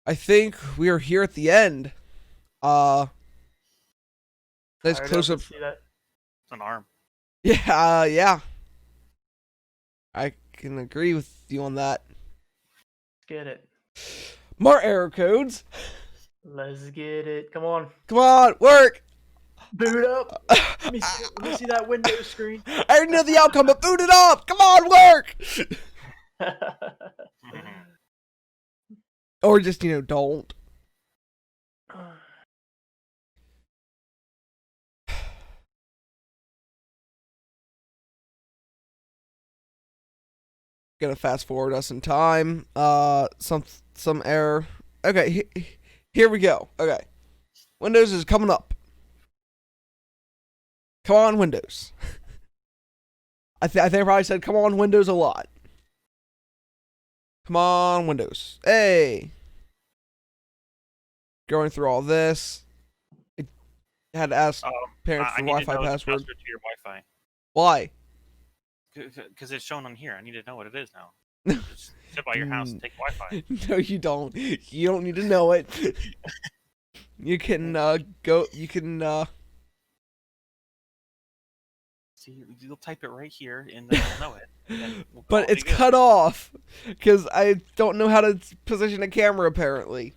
I think we are here at the end. Nice close up. It's an arm. Yeah, yeah. I can agree with you on that. Let's get it. More error codes. Let's get it. Come on. Come on, work. Boot up. Let me see that Windows screen. I already know the outcome, but boot it up. Come on, work. Or just, don't. Gonna fast forward us in time. Some error. Okay, here we go. Okay, Windows is coming up. Come on, Windows. I think I probably said come on, Windows a lot. Come on, Windows. Hey. Going through all this. I had to ask parents for Wi-Fi password. To your Wi-Fi. Why? Because it's shown on here. I need to know what it is now. Just sit by your house and take Wi-Fi. No, you don't. You don't need to know it. You can go. You can. See, you'll type it right here, and then you'll know it. But it's cut off because I don't know how to position a camera. Apparently.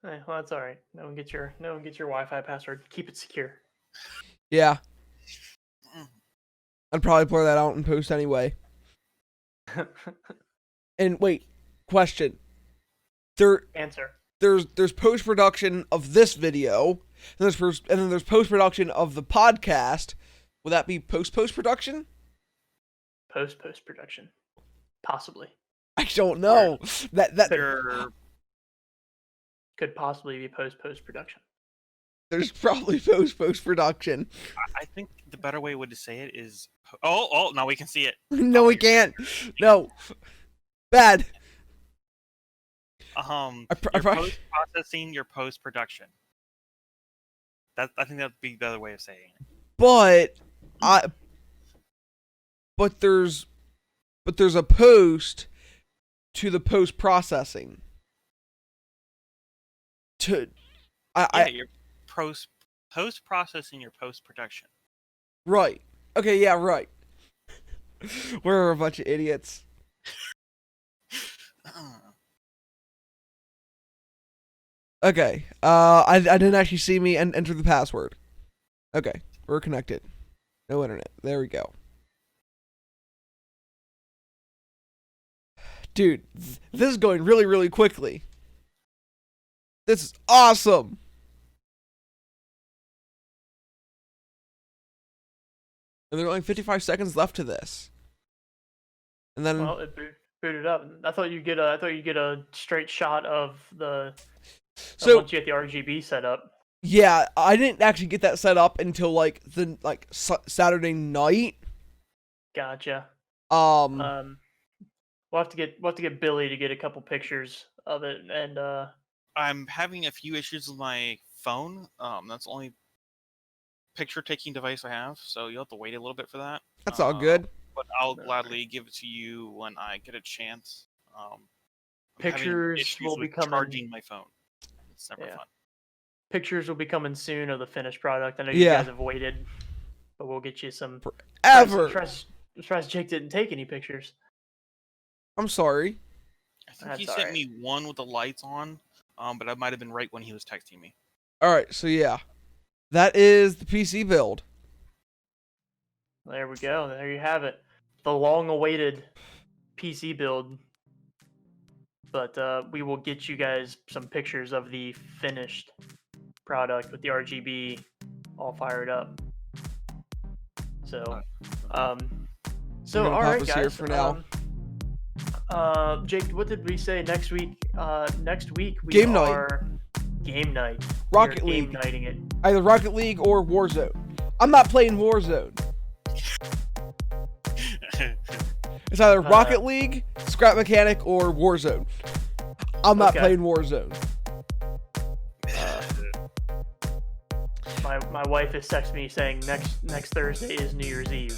Well, that's all right. No one gets your Wi-Fi password. Keep it secure. Yeah. I'd probably blur that out in post anyway. And wait, question. Answer. There's post production of this video, and then there's post production of the podcast. Would that be post production? Post production, possibly. I don't know. That there could possibly be post production. There's probably post production. I think the better way to say it is. Oh! Now we can see it. No, we can't. No, bad. Post processing your post production. I think that'd be the better way of saying it. But there's a post to the post processing. You're post processing your post production. Right. Okay. Yeah. Right. We're a bunch of idiots. Okay. I didn't actually see me enter the password. Okay. We're connected. No internet. There we go. Dude, this is going really, really quickly. This is awesome. And there are only 55 seconds left to this. And then it booted up. I thought you'd get a straight shot of the once you get the RGB set up. Yeah, I didn't actually get that set up until Saturday night. Gotcha. We'll have to get Billy to get a couple pictures of it, and I'm having a few issues with my phone. That's the only picture-taking device I have, so you'll have to wait a little bit for that. That's all good. But I'll gladly give it to you when I get a chance. Pictures will be coming. Charging my phone. It's never fun. Pictures will be coming soon of the finished product. I know you guys have waited, but we'll get you some. Forever. Surprised Jake didn't take any pictures. I'm sorry. I think he sent me one with the lights on, but I might have been right when he was texting me. All right, so yeah, that is the PC build. There we go. There you have it. The long-awaited PC build. But we will get you guys some pictures of the finished product with the RGB all fired up. So, all right, guys. Here for now. Jake, what did we say next week? Next week we Game are game night. Rocket League. Game nighting it. Either Rocket League or Warzone. I'm not playing Warzone. It's either Rocket League, Scrap Mechanic, or Warzone. I'm not playing Warzone. My wife has texted me saying next Thursday is New Year's Eve.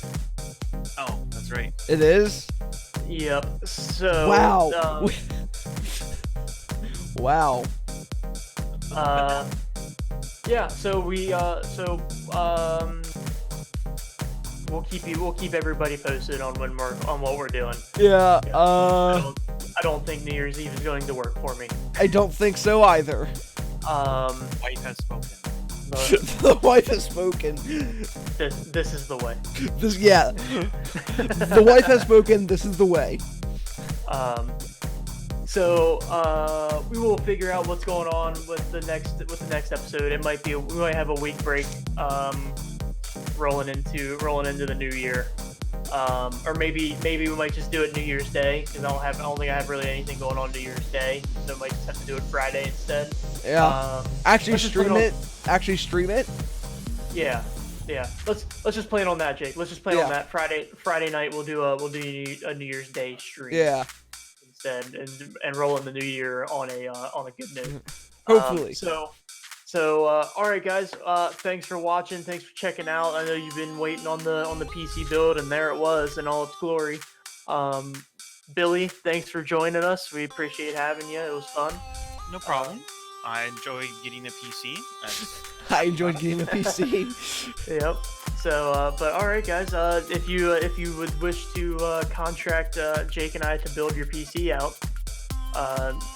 Oh, that's right. It is? Yep. So wow. Wow. Yeah. So we'll keep everybody posted on what we're doing. Yeah. I don't think New Year's Eve is going to work for me. I don't think so either. Wife has spoken. The wife has spoken. This is the way. The wife has spoken. This is the way. So we will figure out what's going on with the next episode. It might be we might have a week break, rolling into the new year, or maybe we might just do it New Year's Day because I don't think I have really anything going on New Year's Day, so I might just have to do it Friday instead. Yeah. Actually stream it. Yeah. Let's just plan on that, Jake. Let's just plan on that Friday night. We'll do a New Year's Day stream. Yeah. Instead, and roll in the new year on a good note. Hopefully. So all right, guys. Thanks for watching. Thanks for checking out. I know you've been waiting on the PC build, and there it was in all its glory. Billy, thanks for joining us. We appreciate having you. It was fun. No problem. I enjoy getting a PC. I enjoyed getting a PC. Yep. So, but all right, guys. If you would wish to contract Jake and I to build your PC out,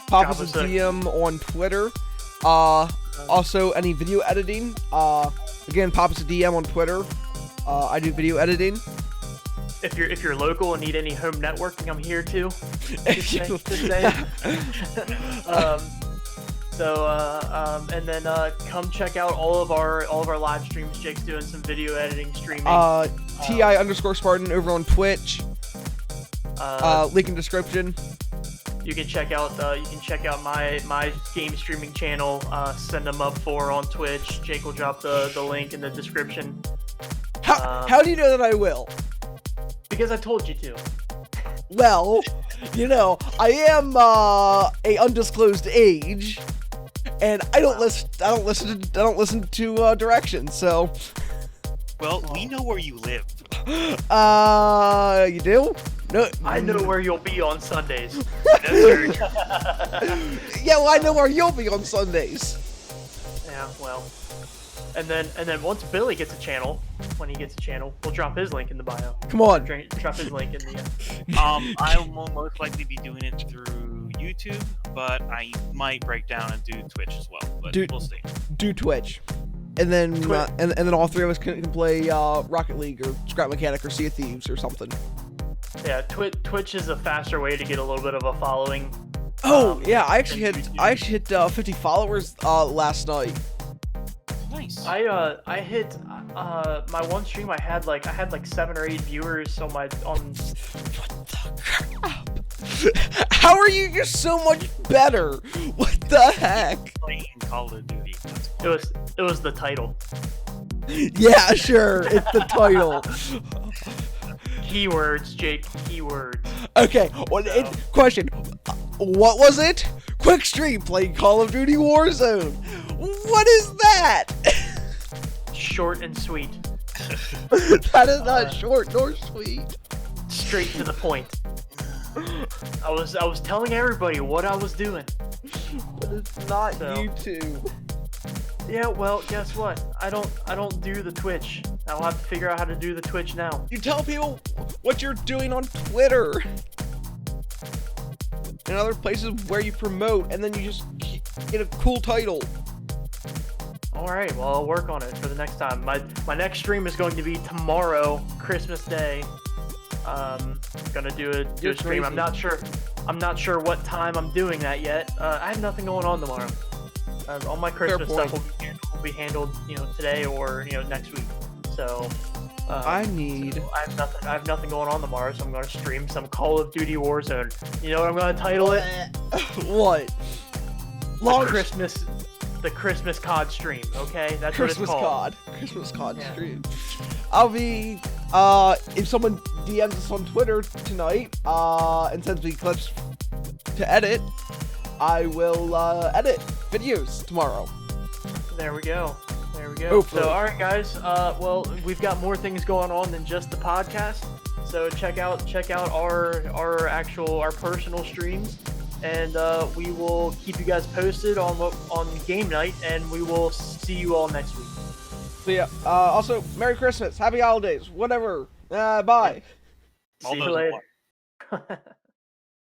pop us a DM on Twitter. Also, any video editing. Again, pop us a DM on Twitter. I do video editing. If you're local and need any home networking, I'm here too. And then come check out all of our live streams. Jake's doing some video editing, streaming. TI_Spartan over on Twitch. Link in description. You can check out my game streaming channel. Send them up on Twitch. Jake will drop the link in the description. How do you know that I will? Because I told you to. Well, I am a undisclosed age, and I don't listen to directions. So, well, we know where you live. You do? No, I know where you'll be on Sundays. Yeah, well, I know where you'll be on Sundays. Yeah, well, and then once Billy gets a channel, when he gets a channel, we'll drop his link in the bio. Come on. Drop his link in the. I will most likely be doing it through YouTube, but I might break down and do Twitch as well. But we'll see. Do Twitch. And then and then all three of us can play Rocket League or Scrap Mechanic or Sea of Thieves or something. Yeah, Twitch is a faster way to get a little bit of a following. Oh yeah, I actually hit 50 followers last night. Nice. I hit my one stream. I had like 7 or 8 viewers on. What the crap? How are you? You're so much better. What the heck? Playing Call of Duty. It was the title. Yeah, sure. It's the title. Keywords, Jake. Keywords. Okay. Question. What was it? Quick stream playing Call of Duty Warzone. What is that? Short and sweet. That is not short nor sweet. Straight to the point. I was telling everybody what I was doing. But it's not YouTube. Yeah, well, guess what? I don't do the Twitch. I'll have to figure out how to do the Twitch now. You tell people what you're doing on Twitter and other places where you promote, and then you just get a cool title. All right, well, I'll work on it for the next time. My next stream is going to be tomorrow, Christmas Day. Gonna do a stream. Crazy. I'm not sure what time I'm doing that yet. I have nothing going on tomorrow. All my Christmas stuff will be handled, today or next week. So I have nothing going on tomorrow, so I'm going to stream some Call of Duty Warzone. You know what I'm going to title it? What? The Christmas COD stream. Okay, that's Christmas what it's called. Christmas COD stream. I'll be if someone DMs us on Twitter tonight and sends me clips to edit, I will edit videos tomorrow. There we go. Hopefully. So, all right, guys. Well, we've got more things going on than just the podcast. So check out our personal streams, and we will keep you guys posted on game night, and we will see you all next week. So yeah. Also, Merry Christmas, Happy Holidays, whatever. Bye. See you later.